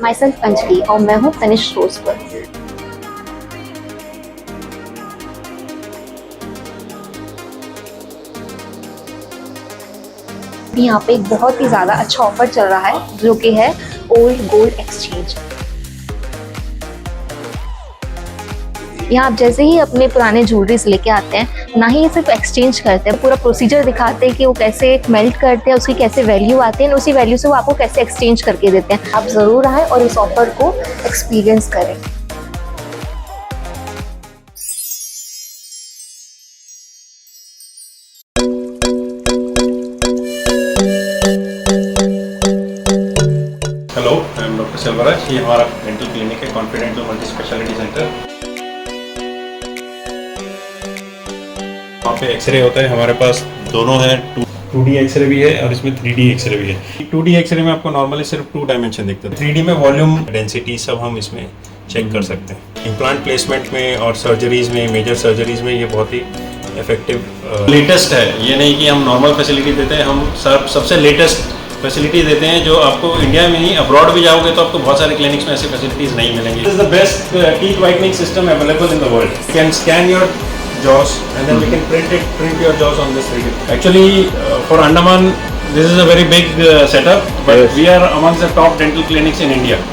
My self Anjali और मैं हूँ तनिष्क स्टोर्स पर। यहाँ पे एक बहुत ही ज़्यादा अच्छा ऑफर चल रहा है जो कि है ओल्ड गोल्ड एक्सचेंज। यहाँ आप जैसे ही अपने पुराने ज्वेलरीज लेके आते हैं, ना ही ये सिर्फ एक्सचेंज करते हैं, पूरा प्रोसीजर दिखाते हैं कि वो कैसे मेल्ट करते हैं, उसकी कैसे वैल्यू आती है, उसी वैल्यू से वो आपको कैसे एक्सचेंज करके देते हैं। आप ज़रूर आएँ और इस ऑफर को एक्सपीरियंस करें। Hello, I am doctor Selvaraj. ये हमारा डेंटल क्लिनिक है, कॉन्फिडेंटल मल्टी स्पेशलिटी सेंटर। वहाँ पे एक्सरे होता है। हमारे पास दोनों है, 2D एक्सरे भी है और इसमें 3D एक्सरे भी है। 2D एक्सरे में आपको नॉर्मली सिर्फ 2 डायमेंशन दिखता है। 3D में वॉल्यूम, डेंसिटी सब हम इसमें चेक कर सकते हैं। इम्प्लांट प्लेसमेंट में और सर्जरीज में, मेजर सर्जरीज में ये बहुत ही इफेक्टिव लेटेस्ट है। ये नहीं कि हम नॉर्मल फैसिलिटी देते हैं, हम सबसे लेटेस्ट फैसिलिटी देते हैं जो आपको इंडिया में ही, अब्रॉड भी जाओगे तो आपको बहुत सारे क्लिनिक्स में ऐसी फैसिलिटीज नहीं मिलेंगी। This is the best teeth whitening system available in the world. You can scan your jaws and then we can print your jaws on this 3D. Actually, for Andaman, this is a very big setup, but yes, we are amongst the top dental clinics in India.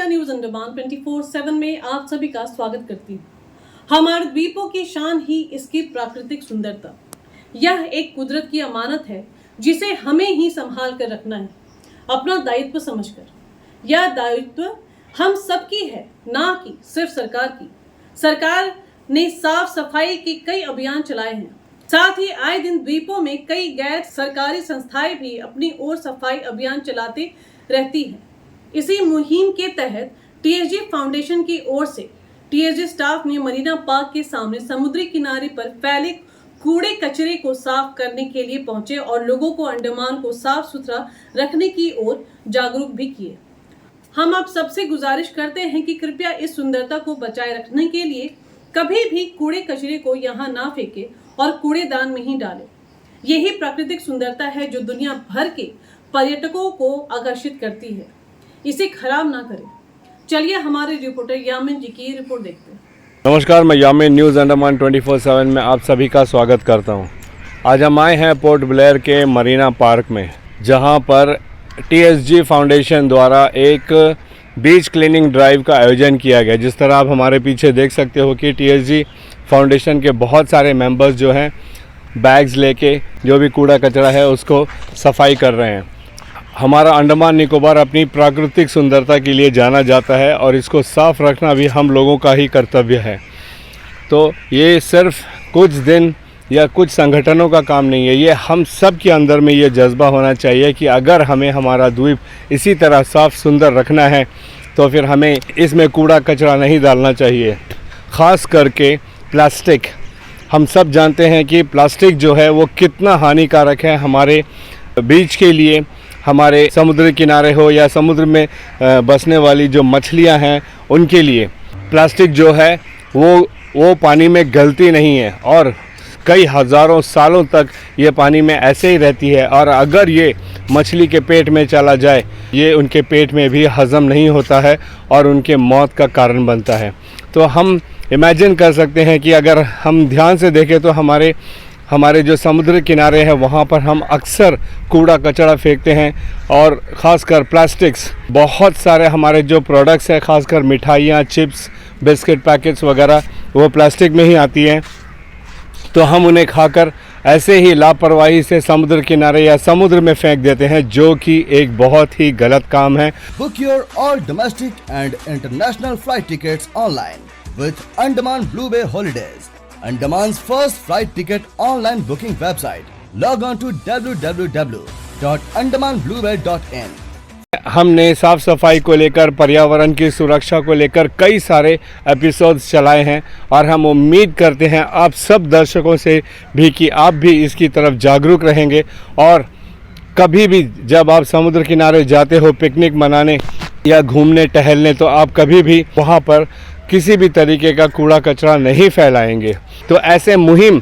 News Andaman 24/7 में आप सभी का स्वागत करती हूँ। हमारे द्वीपों की शान ही इसकी प्राकृतिक सुंदरता। यह एक कुदरत की अमानत है जिसे हमें ही संभाल कर रखना है, अपना दायित्व समझकर। यह दायित्व हम सबकी है, ना कि सिर्फ सरकार की। सरकार ने साफ सफाई के कई अभियान चलाए हैं, साथ ही आए दिन द्वीपों में कई गैर सरकारी संस्थाएं भी अपनी ओर सफाई अभियान चलाते रहती हैं। इसी मुहिम के तहत टीएसजी फाउंडेशन की ओर से टीएसजी स्टाफ ने मरीना पार्क के सामने समुद्री किनारे पर फैले कूड़े कचरे को साफ करने के लिए पहुंचे और लोगों को अंडमान को साफ सुथरा रखने की ओर जागरूक भी किए। हम आप सबसे गुजारिश करते हैं कि कृपया इस सुंदरता को बचाए रखने के लिए कभी भी कूड़े कचरे को यहाँ ना फेंके और कूड़ेदान में ही डालें। यही प्राकृतिक सुंदरता है जो दुनिया भर के पर्यटकों को आकर्षित करती है। इसे खराब ना करें। चलिए हमारे रिपोर्टर यामिन जी की रिपोर्ट देखते हैं। नमस्कार, मैं यामिन न्यूज़ अंडमान 24/7 में आप सभी का स्वागत करता हूं। आज हम आए हैं पोर्ट ब्लेयर के मरीना पार्क में, जहां पर टीएसजी फाउंडेशन द्वारा एक बीच क्लीनिंग ड्राइव का आयोजन किया गया। जिस तरह आप हमारे पीछे देख सकते हो कि टीएसजी फाउंडेशन के बहुत सारे मेंबर्स जो हैं बैग्स लेके जो भी कूड़ा कचरा है उसको सफाई कर रहे हैं। हमारा अंडमान निकोबार अपनी प्राकृतिक सुंदरता के लिए जाना जाता है और इसको साफ़ रखना भी हम लोगों का ही कर्तव्य है। तो ये सिर्फ कुछ दिन या कुछ संगठनों का काम नहीं है, ये हम सब के अंदर में ये जज्बा होना चाहिए कि अगर हमें हमारा द्वीप इसी तरह साफ़ सुंदर रखना है तो फिर हमें इसमें कूड़ा कचरा नहीं डालना चाहिए। ख़ास करके प्लास्टिक, हम सब जानते हैं कि प्लास्टिक जो है वो कितना हानिकारक है हमारे बीच के लिए, हमारे समुद्री किनारे हो या समुद्र में बसने वाली जो मछलियां हैं उनके लिए। प्लास्टिक जो है वो पानी में गलती नहीं है और कई हज़ारों सालों तक ये पानी में ऐसे ही रहती है, और अगर ये मछली के पेट में चला जाए ये उनके पेट में भी हज़म नहीं होता है और उनके मौत का कारण बनता है। तो हम इमेजिन कर सकते हैं कि अगर हम ध्यान से देखें तो हमारे जो समुद्र किनारे हैं वहाँ पर हम अक्सर कूड़ा कचरा फेंकते हैं, और ख़ासकर प्लास्टिक्स। बहुत सारे हमारे जो प्रोडक्ट्स हैं, ख़ासकर मिठाइयाँ, चिप्स, बिस्किट पैकेट्स वगैरह, वो प्लास्टिक में ही आती हैं। तो हम उन्हें खाकर ऐसे ही लापरवाही से समुद्र किनारे या समुद्र में फेंक देते हैं, जो कि एक बहुत ही गलत काम है। Book your all domestic and international flight tickets online with Andaman Blue Bay Holidays, Andaman's first flight ticket online booking website. Log on to www.andamanbluebay.in. हमने साफ सफाई को लेकर, पर्यावरण की सुरक्षा को लेकर कई सारे एपिसोड्स चलाए हैं और हम उम्मीद करते हैं आप सब दर्शकों से भी कि आप भी इसकी तरफ जागरूक रहेंगे और कभी भी जब आप समुद्र किनारे जाते हो पिकनिक मनाने या घूमने टहलने, तो आप कभी भी वहाँ पर किसी भी तरीके का कूड़ा कचरा नहीं फैलाएंगे। तो ऐसे मुहिम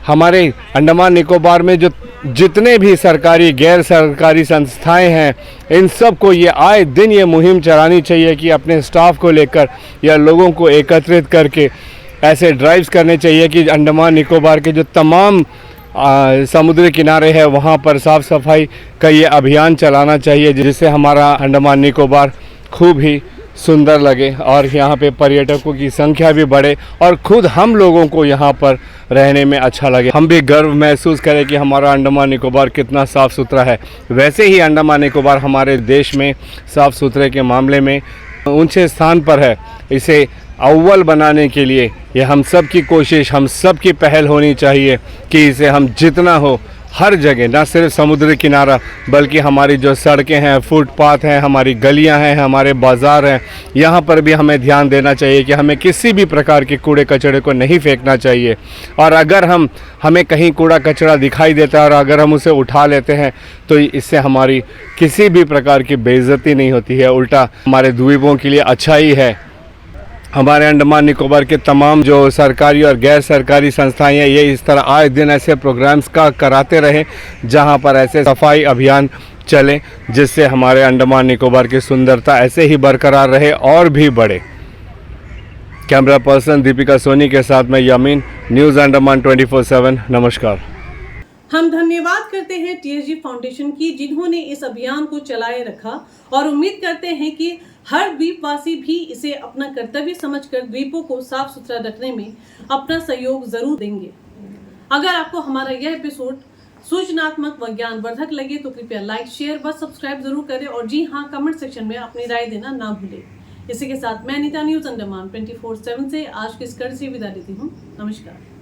हमारे अंडमान निकोबार में जो जितने भी सरकारी गैर सरकारी संस्थाएं हैं, इन सब को ये आए दिन ये मुहिम चलानी चाहिए कि अपने स्टाफ को लेकर या लोगों को एकत्रित करके ऐसे ड्राइव्स करने चाहिए कि अंडमान निकोबार के जो तमाम समुद्री किनारे हैं वहाँ पर साफ़ सफाई का ये अभियान चलाना चाहिए, जिससे हमारा अंडमान निकोबार खूब ही सुंदर लगे और यहाँ पे पर्यटकों की संख्या भी बढ़े और खुद हम लोगों को यहाँ पर रहने में अच्छा लगे। हम भी गर्व महसूस करें कि हमारा अंडमान निकोबार कितना साफ़ सुथरा है। वैसे ही अंडमान निकोबार हमारे देश में साफ़ सुथरे के मामले में ऊंचे स्थान पर है। इसे अव्वल बनाने के लिए ये हम सब की कोशिश, हम सब की पहल होनी चाहिए कि इसे हम जितना हो हर जगह, ना सिर्फ समुद्री किनारा बल्कि हमारी जो सड़कें हैं, फुटपाथ हैं, हमारी गलियां हैं, हमारे बाज़ार हैं, यहाँ पर भी हमें ध्यान देना चाहिए कि हमें किसी भी प्रकार के कूड़े कचरे को नहीं फेंकना चाहिए। और अगर हमें कहीं कूड़ा कचरा दिखाई देता है और अगर हम उसे उठा लेते हैं तो इससे हमारी किसी भी प्रकार की बेइज्जती नहीं होती है, उल्टा हमारे द्वीपों के लिए अच्छा ही है। हमारे अंडमान निकोबार के तमाम जो सरकारी और गैर सरकारी संस्थाएं हैं, ये इस तरह आए दिन ऐसे प्रोग्राम्स का कराते रहें जहां पर ऐसे सफाई अभियान चलें, जिससे हमारे अंडमान निकोबार की सुंदरता ऐसे ही बरकरार रहे और भी बढ़े। कैमरा पर्सन दीपिका सोनी के साथ मैं यामीन, न्यूज़ अंडमान 24/7। नमस्कार। हम धन्यवाद करते हैं टीएसजी फाउंडेशन की, जिन्होंने इस अभियान को चलाए रखा और उम्मीद करते हैं कि हर द्वीपवासी भी इसे अपना कर्तव्य समझकर द्वीपों को साफ सुथरा रखने में अपना सहयोग जरूर देंगे। अगर आपको हमारा यह एपिसोड सूचनात्मक व ज्ञानवर्धक लगे तो कृपया लाइक, शेयर व सब्सक्राइब जरूर करें और जी हाँ, कमेंट सेक्शन में अपनी राय देना ना भूलें। इसी के साथ मैं अनीता, न्यूज़ अंडमान 24/7 से आज की इस कड़ी से विदा लेती हूँ। नमस्कार।